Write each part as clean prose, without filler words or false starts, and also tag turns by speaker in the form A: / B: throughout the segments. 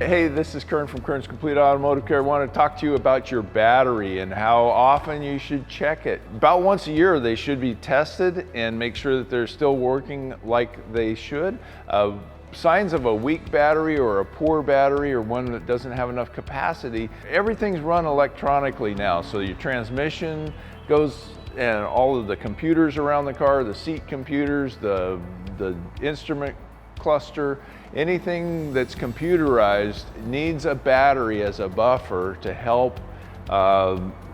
A: Hey, this is Kern from Kern's Complete Automotive Care. I want to talk to you about your battery and how often you should check it. About once a year they should be tested and make sure that they're still working like they should. Signs of a weak battery or a poor battery or one that doesn't have enough capacity, everything's run electronically now. So your transmission goes, and all of the computers around the car, the seat computers, the instrument cluster, anything that's computerized needs a battery as a buffer to help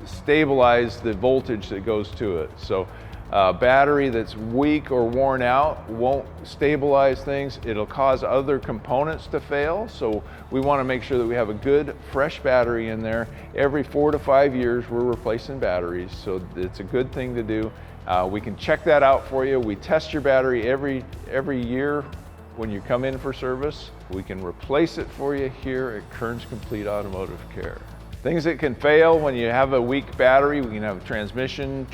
A: stabilize the voltage that goes to it. So a battery that's weak or worn out won't stabilize things. It'll cause other components to fail. So we want to make sure that we have a good fresh battery in there. Every 4 to 5 years we're replacing batteries, so it's a good thing to do. We can check that out for you. We test your battery every year when you come in for service. We can replace it for you here at Kern's Complete Automotive Care. Things that can fail when you have a weak battery: we can have transmission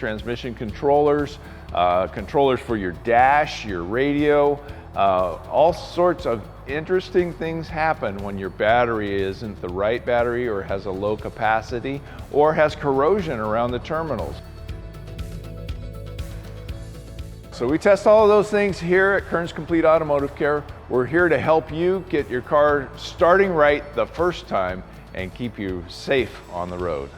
A: controllers, controllers for your dash, your radio. All sorts of interesting things happen when your battery isn't the right battery, or has a low capacity, or has corrosion around the terminals. So we test all of those things here at Kern's Complete Automotive Care. We're here to help you get your car starting right the first time and keep you safe on the road.